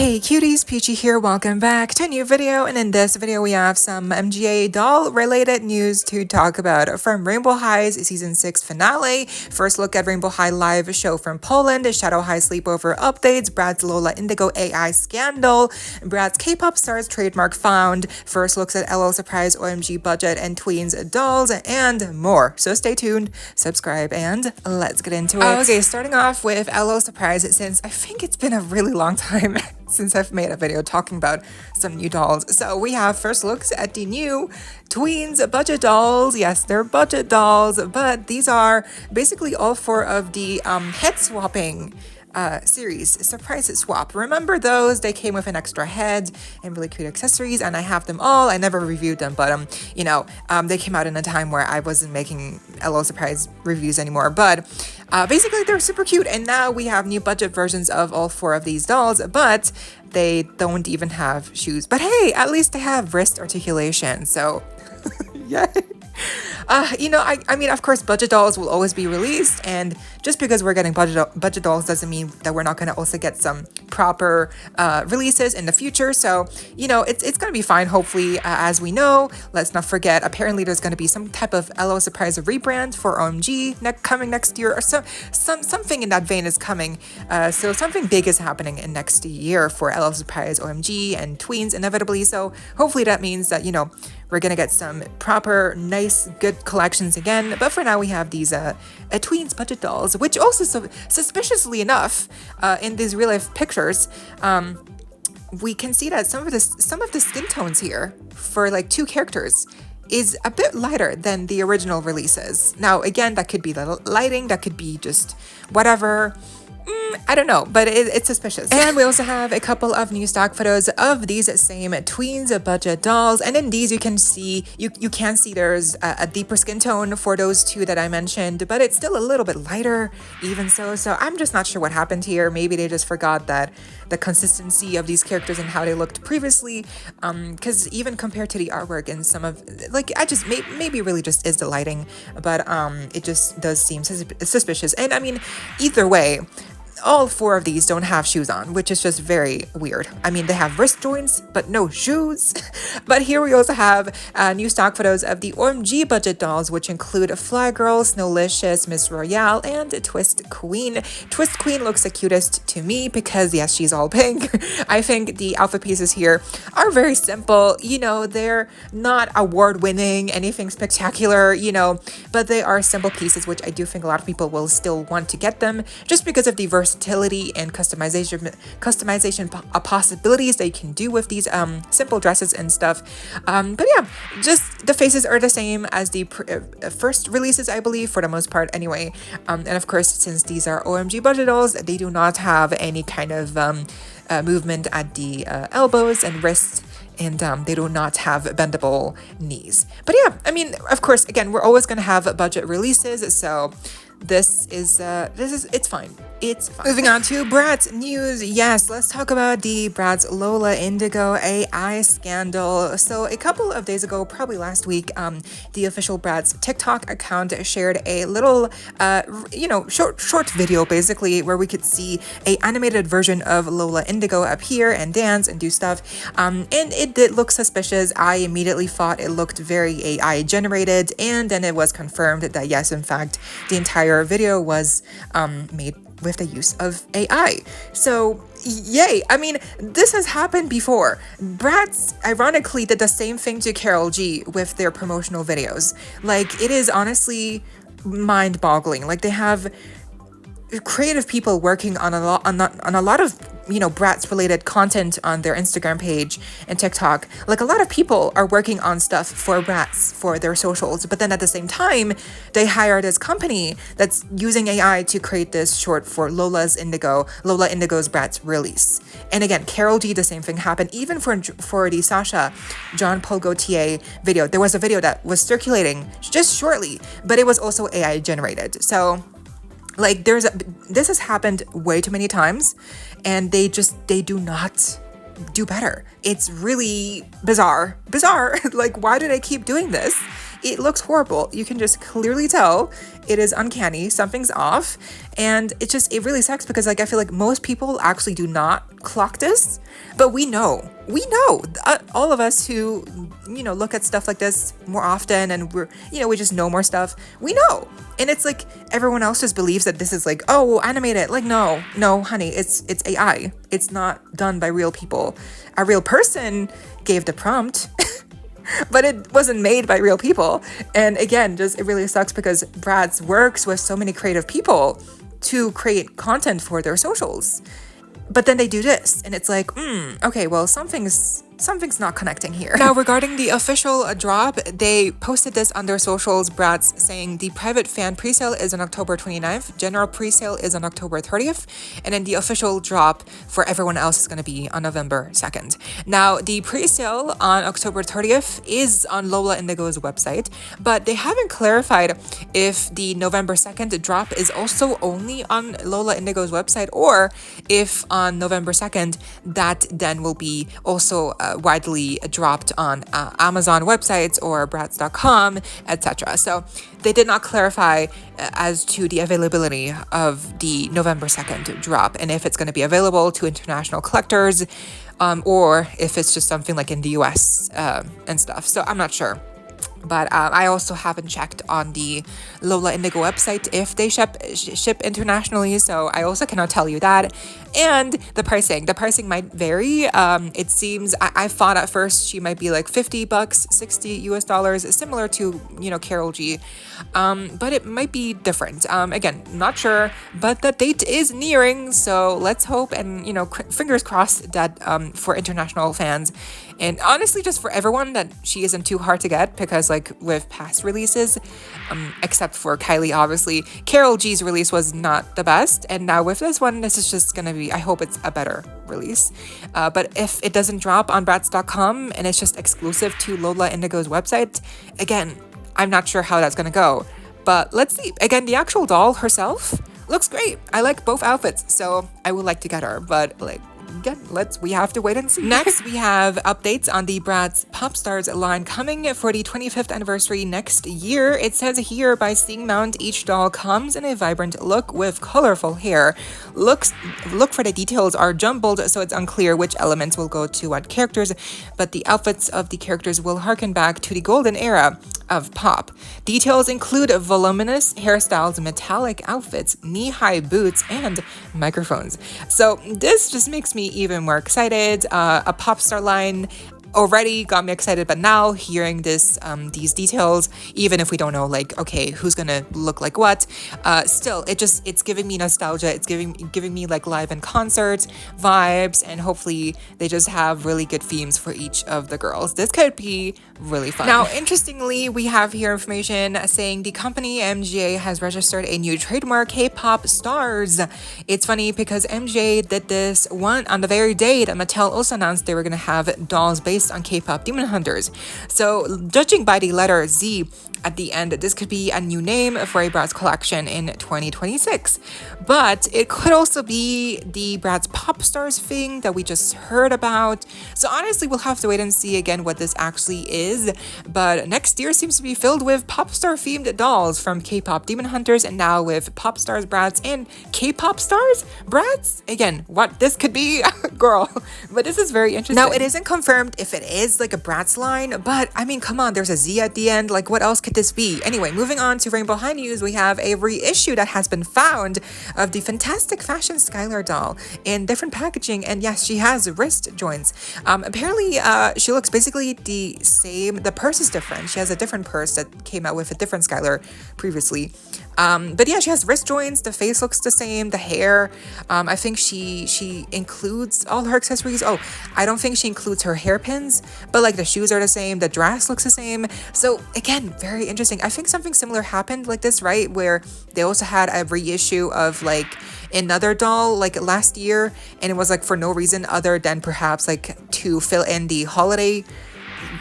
Hey cuties, PeachY here, welcome back to a new video, and in this video we have some MGA doll related news to talk about. From Rainbow High's season 6 finale, first look at Rainbow High live show from Poland, Shadow High sleepover updates, Bratz Lola Indigo AI scandal, Bratz K-pop STARZ trademark found, first looks at LL Surprise OMG budget and tweens dolls, and more. So stay tuned, subscribe, and let's get into it. Okay, starting off with LL Surprise, since I think it's been a really long time since I've made a video talking about some new dolls. So we have first looks at the new tweens budget dolls. Yes, they're budget dolls, but these are basically all four of the head swapping series surprise swap. Remember those? They came with an extra head and really cute accessories, and I have them all. I never reviewed them, but they came out in a time where I wasn't making LO Surprise reviews anymore, but basically they're super cute. And now we have new budget versions of all four of these dolls, but they don't even have shoes. But hey, at least they have wrist articulation, so yay. I mean, of course, budget dolls will always be released, and just because we're getting budget dolls doesn't mean that we're not going to also get some proper releases in the future. So, it's going to be fine, hopefully, as we know. Let's not forget, apparently there's going to be some type of LO Surprise rebrand for OMG coming next year, or something in that vein is coming. So something big is happening in next year for LO Surprise, OMG, and tweens inevitably. So hopefully that means that, we're gonna get some proper, nice, good collections again. But for now, we have these tweens budget dolls, which also, suspiciously enough, in these real life pictures, we can see that some of the skin tones here for like two characters is a bit lighter than the original releases. Now, again, that could be the lighting, that could be just whatever. I don't know, but it's suspicious. And we also have a couple of new stock photos of these same tweens budget dolls, and in these you can see there's a deeper skin tone for those two that I mentioned, but it's still a little bit lighter even so I'm just not sure what happened here. Maybe they just forgot that the consistency of these characters and how they looked previously, because even compared to the artwork and some of, like, I just maybe really just is the lighting, but it just does seem suspicious. And I mean, either way, all four of these don't have shoes on, which is just very weird. I mean, they have wrist joints, but no shoes. But here we also have new stock photos of the OMG budget dolls, which include Fly Girl, Snowlicious, Miss Royale, and Twist Queen. Twist Queen looks the cutest to me because, yes, she's all pink. I think the outfit pieces here are very simple. They're not award-winning, anything spectacular, but they are simple pieces, which I do think a lot of people will still want to get them just because of the versatility and customization possibilities they can do with these simple dresses and stuff. But yeah, just the faces are the same as the first releases, I believe, for the most part anyway. And of course, since these are OMG budget dolls, they do not have any kind of movement at the elbows and wrists, and they do not have bendable knees. But yeah, I mean, of course, again, we're always going to have budget releases, so it's fine. It's fine. Moving on to Bratz news. Yes, let's talk about the Bratz Lola Indigo AI scandal. So a couple of days ago, probably last week, the official Bratz TikTok account shared a little, short video basically where we could see a animated version of Lola Indigo appear and dance and do stuff. And it did look suspicious. I immediately thought it looked very AI generated, and then it was confirmed that yes, in fact, the entire video was made with the use of AI. So yay. I mean, this has happened before. Bratz ironically did the same thing to Karol G with their promotional videos. Like, it is honestly mind-boggling. Like, they have creative people working on a lot of Bratz related content on their Instagram page and TikTok. Like, a lot of people are working on stuff for Bratz for their socials, but then at the same time they hire this company that's using AI to create this short for Lola Indigo's Bratz release. And again, Karol G, the same thing happened. Even for the Sasha Jean Paul Gaultier video, there was a video that was circulating just shortly, but it was also AI generated. So like, this has happened way too many times, and they do not do better. It's really bizarre. Like, why do they keep doing this? it looks horrible. You can just clearly tell it is uncanny, something's off, and it really sucks because like I feel like most people actually do not clock this, but we know, all of us who, you know, look at stuff like this more often and we just know more stuff, we know. And it's like everyone else just believes that this is like, oh, we'll animate it. Like, no, honey, it's AI. It's not done by real people. A real person gave the prompt, but it wasn't made by real people. And again, it really sucks because Bratz works with so many creative people to create content for their socials. But then they do this, and it's like, okay, well, something's not connecting here. Now, regarding the official drop, they posted this on their socials, Bratz, saying the private fan presale is on October 29th, general presale is on October 30th, and then the official drop for everyone else is going to be on November 2nd. Now, the presale on October 30th is on Lola Indigo's website, but they haven't clarified if the November 2nd drop is also only on Lola Indigo's website, or if on November 2nd, that then will be also widely dropped on Amazon websites or Bratz.com, etc. So they did not clarify as to the availability of the November 2nd drop and if it's going to be available to international collectors or if it's just something like in the US and stuff. So I'm not sure. But I also haven't checked on the Lola Indigo website if they ship internationally, so I also cannot tell you that. And the pricing might vary. It seems, I thought at first she might be like $50, $60 US, similar to, you know, Karol G. But it might be different. Again, not sure, but the date is nearing, so let's hope and, you know, fingers crossed that for international fans. And honestly, just for everyone, that she isn't too hard to get, because like with past releases, except for Kylie, obviously, Karol G's release was not the best. And now with this one, this is just gonna be, I hope it's a better release. But if it doesn't drop on Bratz.com and it's just exclusive to Lola Indigo's website, again, I'm not sure how that's gonna go. But let's see. Again, the actual doll herself looks great. I like both outfits, so I would like to get her, but like, again, we have to wait and see. Next, we have updates on the Bratz Pop Stars line coming for the 25th anniversary next year. It says here, by seeing mount, each doll comes in a vibrant look with colorful hair. Look for the details are jumbled, so it's unclear which elements will go to what characters, but the outfits of the characters will harken back to the golden era of pop. Details include voluminous hairstyles, metallic outfits, knee-high boots, and microphones. So this just makes me even more excited. A pop star line already got me excited, but now hearing this these details, even if we don't know like, okay, who's gonna look like what, still it's giving me nostalgia. It's giving me like live and concert vibes, and hopefully they just have really good themes for each of the girls. This could be really fun. Now, interestingly, we have here information saying the company MGA has registered a new trademark, KPOP STARZ. It's funny because MGA did this one on the very day that Mattel also announced they were gonna have dolls based on K-pop Demon Hunters. So judging by the letter Z at the end, this could be a new name for a Bratz collection in 2026. But it could also be the Bratz Pop Stars thing that we just heard about. So honestly, we'll have to wait and see again what this actually is. But next year seems to be filled with pop star themed dolls from K-pop Demon Hunters, and now with Pop Stars Bratz and K-pop Stars Bratz. Again, what this could be, girl. But this is very interesting. Now, it isn't confirmed if it is like a Bratz line, but I mean, come on, there's a Z at the end. Like, what else could this be? Anyway, moving on to Rainbow High news, we have a reissue that has been found of the fantastic fashion Skylar doll in different packaging, and yes, she has wrist joints. Apparently, she looks basically the same. The purse is different. She has a different purse that came out with a different Skylar previously. But yeah, she has wrist joints. The face looks the same. The hair. I think she includes all her accessories. Oh, I don't think she includes her hairpins, but like the shoes are the same. The dress looks the same. So again, very interesting. I think something similar happened like this, right? Where they also had a reissue of like another doll like last year, and it was like for no reason other than perhaps like to fill in the holiday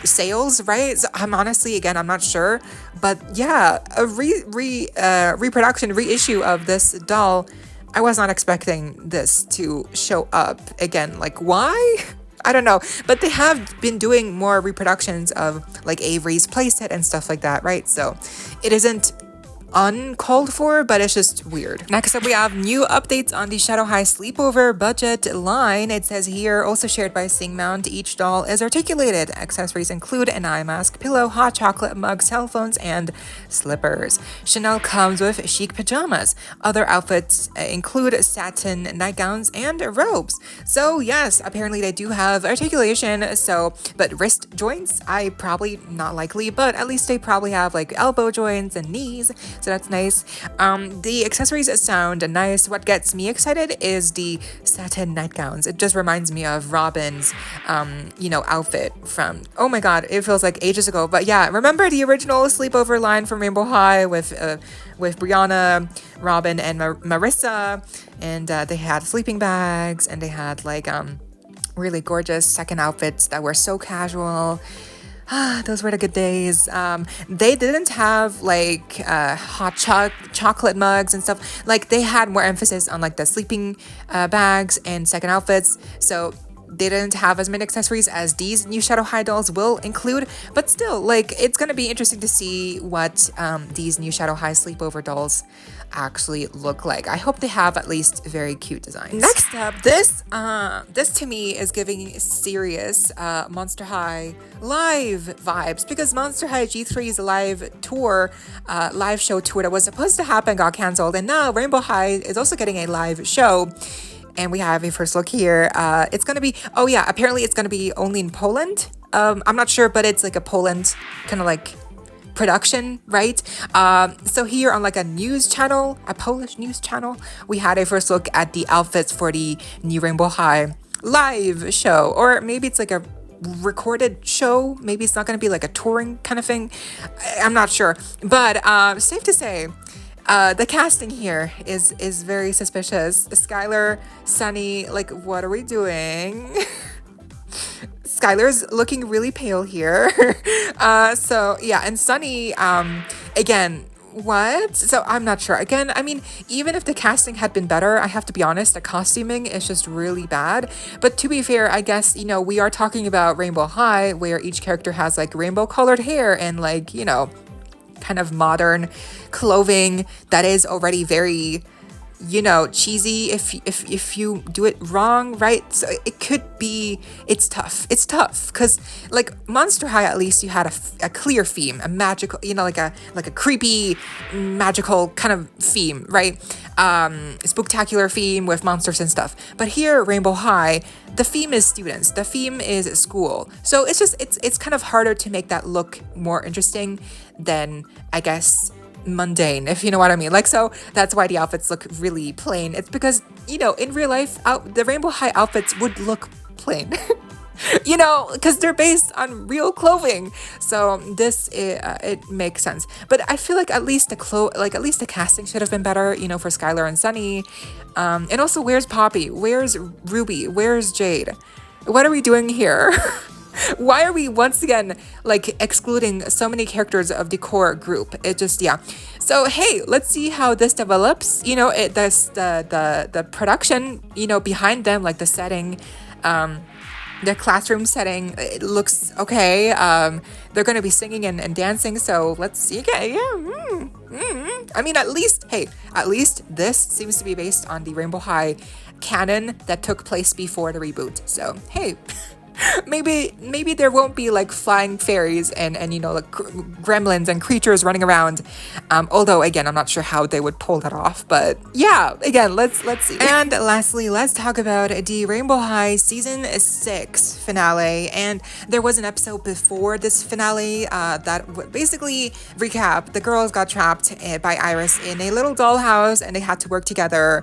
sales, right? So I'm honestly, again, I'm not sure, but yeah, a reproduction, reissue of this doll. I was not expecting this to show up again. Like, why? I don't know, but they have been doing more reproductions of like Avery's playset and stuff like that, right? So it isn't uncalled for, but it's just weird. Next up, we have new updates on the Shadow High Sleepover budget line. It says here, also shared by Singmount, each doll is articulated. Accessories include an eye mask, pillow, hot chocolate mug, cell phones, and slippers. Chanel comes with chic pajamas. Other outfits include satin nightgowns and robes. So yes, apparently they do have articulation. So, but wrist joints, I probably not likely, but at least they probably have like elbow joints and knees. So that's nice. The accessories sound nice. What gets me excited is the satin nightgowns. It just reminds me of Robin's, outfit from, oh my god, it feels like ages ago. But yeah, remember the original sleepover line from Rainbow High with Brianna, Robin, and Marissa, and they had sleeping bags, and they had like really gorgeous second outfits that were so casual. Those were the good days. They didn't have like hot chocolate mugs and stuff. Like they had more emphasis on like the sleeping bags and second outfits. So they didn't have as many accessories as these new Shadow High dolls will include. But still, like it's gonna be interesting to see what these new Shadow High sleepover dolls actually look like. I hope they have at least very cute designs. Next up, this to me is giving serious Monster High live vibes, because Monster High G3's live show tour that was supposed to happen got canceled, and now Rainbow High is also getting a live show. And we have a first look here. It's gonna be, oh yeah, apparently it's gonna be only in Poland. I'm not sure, but it's like a Poland kind of like production, right? So here on like a news channel, a Polish news channel, we had a first look at the outfits for the new Rainbow High live show, or maybe it's like a recorded show. Maybe it's not going to be like a touring kind of thing. I'm not sure, but safe to say, the casting here is very suspicious. Skylar, Sunny, like what are we doing? Skylar's looking really pale here. So yeah, and Sunny, again, what? So I'm not sure. Again, I mean, even if the casting had been better, I have to be honest, the costuming is just really bad. But to be fair, I guess, we are talking about Rainbow High, where each character has like rainbow colored hair and like, kind of modern clothing that is already very, cheesy if you do it wrong, right? So it could be, it's tough because like Monster High, at least you had a clear theme, a magical, like a creepy magical kind of theme, right? Spooktacular theme with monsters and stuff. But here, Rainbow High, the theme is students, the theme is school. So it's just, it's kind of harder to make that look more interesting than, I guess, mundane, if you know what I mean. Like, so that's why the outfits look really plain. It's because, in real life, the Rainbow High outfits would look plain. Because they're based on real clothing. So this, it makes sense. But I feel like at least the casting should have been better, for Skylar and Sunny. And also, where's Poppy? Where's Ruby? Where's Jade? What are we doing here? Why are we once again like excluding so many characters of the core group? It just, yeah. So hey, let's see how this develops. The production, behind them, like the setting, the classroom setting, it looks okay. They're gonna be singing and dancing. So let's see. Okay, yeah. I mean, at least this seems to be based on the Rainbow High canon that took place before the reboot. So hey. Maybe there won't be like flying fairies and like gremlins and creatures running around. Although again, I'm not sure how they would pull that off. But yeah, again, let's see. And lastly, let's talk about the Rainbow High season 6 finale. And there was an episode before this finale that would basically recap. The girls got trapped by Iris in a little dollhouse, and they had to work together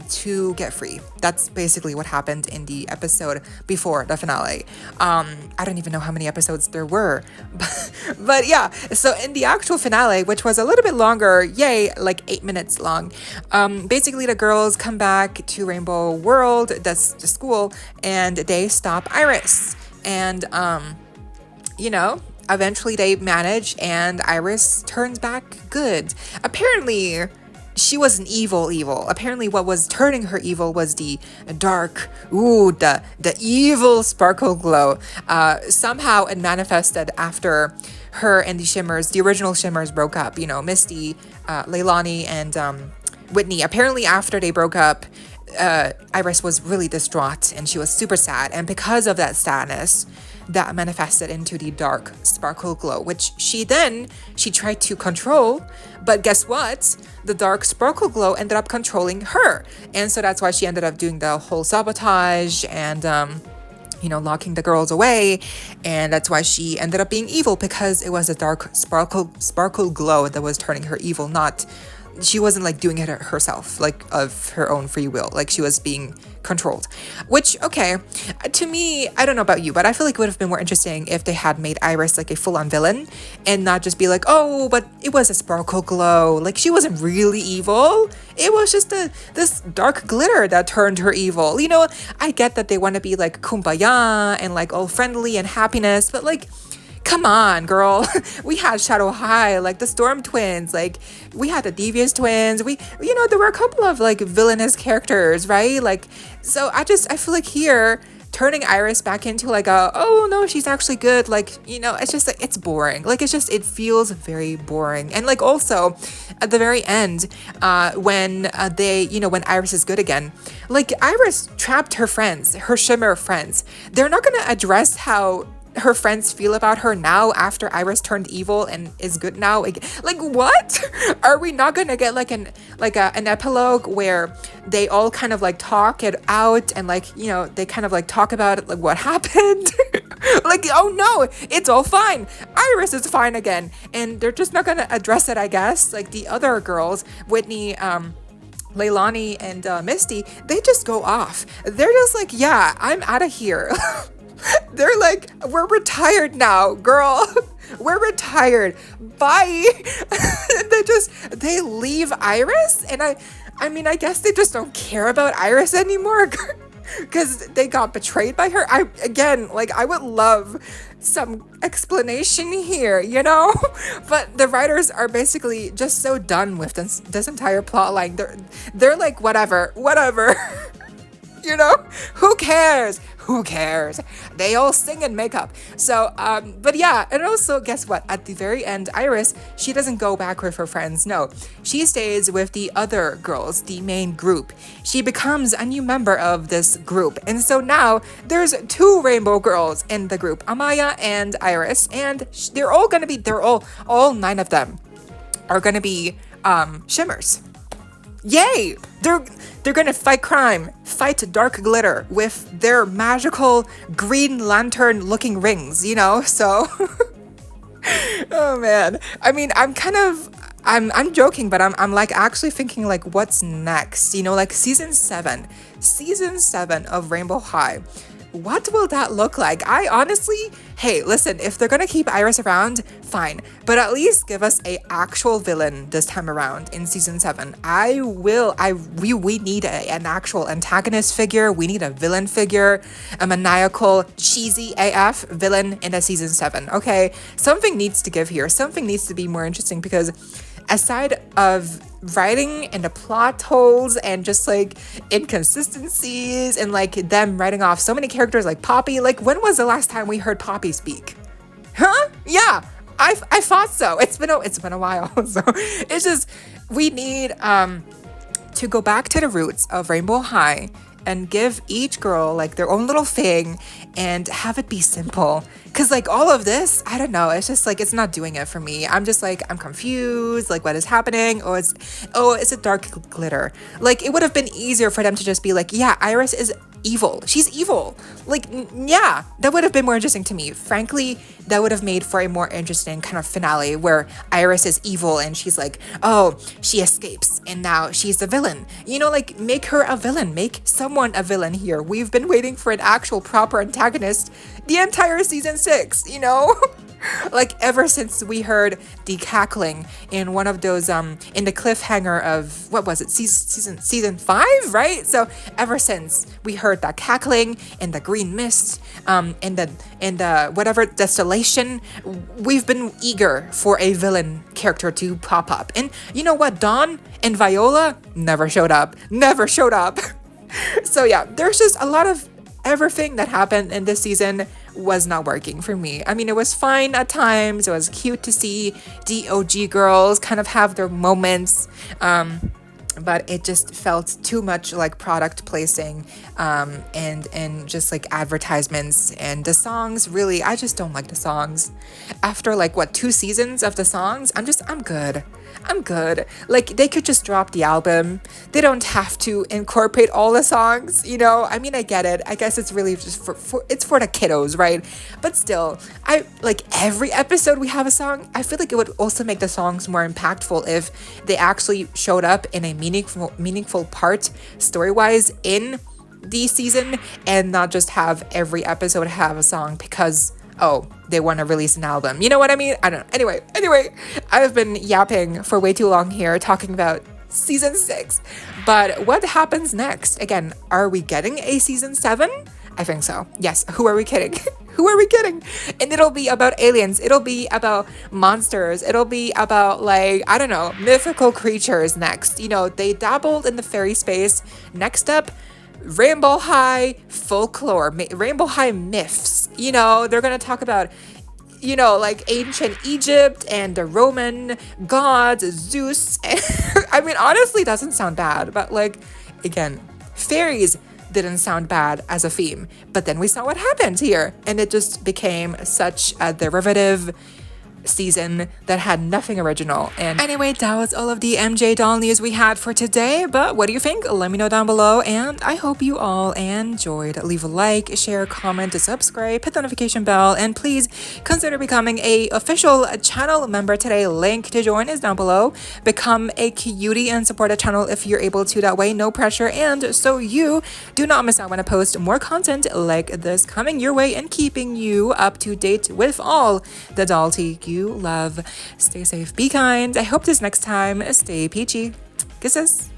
to get free. That's basically what happened in the episode before the finale. I don't even know how many episodes there were, but yeah. So in the actual finale, which was a little bit longer, yay, like 8 minutes long, basically the girls come back to Rainbow World, that's the school, and they stop Iris, and eventually they manage, and Iris turns back good. Apparently, she was an evil. Apparently what was turning her evil was the dark, the evil sparkle glow. Somehow it manifested after her and the original Shimmers broke up. You know, Misty, Leilani, and Whitney. Apparently after they broke up, Iris was really distraught and she was super sad. And because of that sadness, that manifested into the dark sparkle glow, which she tried to control, but guess what? The dark sparkle glow ended up controlling her. And so that's why she ended up doing the whole sabotage and, locking the girls away. And that's why she ended up being evil, because it was a dark sparkle glow that was turning her evil, she wasn't like doing it herself, like of her own free will. Like she was being controlled, which, okay, to me, I don't know about you, but I feel like it would have been more interesting if they had made Iris like a full-on villain and not just be like, oh, but it was a sparkle glow. Like she wasn't really evil. It was just this dark glitter that turned her evil. You know, I get that they want to be like kumbaya and like all friendly and happiness, but like, come on, girl. We had Shadow High, like the Storm Twins, like we had the Devious Twins. There were a couple of like villainous characters, right? Like, so I feel like here, turning Iris back into like oh no, she's actually good. Like, it's just like, it's boring. Like, it feels very boring. And like also at the very end, when when Iris is good again, like Iris trapped her friends, her Shimmer friends. They're not going to address how her friends feel about her now after Iris turned evil and is good now. Like what? Are we not gonna get like an epilogue where they all kind of like talk it out and like, they kind of like talk about it, like what happened? Like, oh no, it's all fine. Iris is fine again. And they're just not gonna address it, I guess. Like the other girls, Whitney, Leilani, and Misty, they just go off. They're just like, yeah, I'm out of here. They're like, we're retired now, girl. We're retired. Bye. They leave Iris. And I guess they just don't care about Iris anymore because they got betrayed by her. I would love some explanation here, but the writers are basically just so done with this entire plot line. They're like, whatever. Who cares? They all sing and make up. So, but yeah, and also, guess what? At the very end, Iris, she doesn't go back with her friends. No, she stays with the other girls, the main group. She becomes a new member of this group. And so now there's 2 rainbow girls in the group, Amaya and Iris. And they're all 9 of them are gonna be Shimmers. Yay! They're gonna fight crime, fight dark glitter with their magical Green Lantern looking rings, so oh man. I mean, I'm joking, but I'm like actually thinking like what's next? Like season 7 of Rainbow High. What will that look like? I honestly, hey, listen, if they're gonna keep Iris around, fine. But at least give us a actual villain this time around in season 7. We need an actual antagonist figure. We need a villain figure, a maniacal, cheesy AF villain in a season 7, okay? Something needs to give here. Something needs to be more interesting because aside of writing and the plot holes and just like inconsistencies and like them writing off so many characters like Poppy, like when was the last time we heard Poppy speak? Huh? Yeah, I thought so. It's been a while. So it's just, we need to go back to the roots of Rainbow High and give each girl like their own little thing and have it be simple. Cause like all of this, I don't know, it's just like, it's not doing it for me. I'm just like, I'm confused, like what is happening? It's a dark glitter. Like it would have been easier for them to just be like, yeah, Iris is evil. She's evil. Like, yeah, that would have been more interesting to me. Frankly, that would have made for a more interesting kind of finale where Iris is evil and she's like, oh, she escapes and now she's the villain. Like make her a villain, make someone a villain here. We've been waiting for an actual proper antagonist the entire season 6, Like ever since we heard the cackling in one of those in the cliffhanger of what was it, season 5, right? So ever since we heard that cackling and the green mist and the whatever distillation, we've been eager for a villain character to pop up. And you know what, Dawn and Viola never showed up. So yeah, there's just a lot of everything that happened in this season was not working for me. I mean, it was fine at times. It was cute to see the OG girls kind of have their moments. But it just felt too much like product placing and just like advertisements. And the songs, really, I just don't like the songs. After like, what, 2 seasons of the songs, I'm good. Like, they could just drop the album. They don't have to incorporate all the songs, you know? I mean, I get it. I guess it's really just it's for the kiddos, right? But still, I like every episode we have a song. I feel like it would also make the songs more impactful if they actually showed up in a meaningful part story-wise in the season, and not just have every episode have a song because, oh, they want to release an album. You know what I mean? I don't know. Anyway, I've been yapping for way too long here talking about season 6. But what happens next? Again, are we getting a season 7? I think so. Yes. Who are we kidding? And it'll be about aliens. It'll be about monsters. It'll be about, like, I don't know, mythical creatures next. You know, they dabbled in the fairy space. Next up, Rainbow High folklore, Rainbow High myths. You know, they're gonna talk about, you know, like ancient Egypt and the Roman gods, Zeus. I mean, honestly, doesn't sound bad, but like, again, fairies didn't sound bad as a theme. But then we saw what happened here, and it just became such a derivative season that had nothing original. And anyway, that was all of the MJ doll news we had for today. But what do you think? Let me know down below, and I hope you all enjoyed. Leave a like, share, comment, subscribe, hit the notification bell, and please consider becoming a official channel member today. Link to join is down below. Become a cutie and support the channel if you're able to. That way, no pressure, and so you do not miss out when I post more content like this coming your way and keeping you up to date with all the doll tea you love. Stay safe, be kind. I hope this next time stay peachy. Kisses.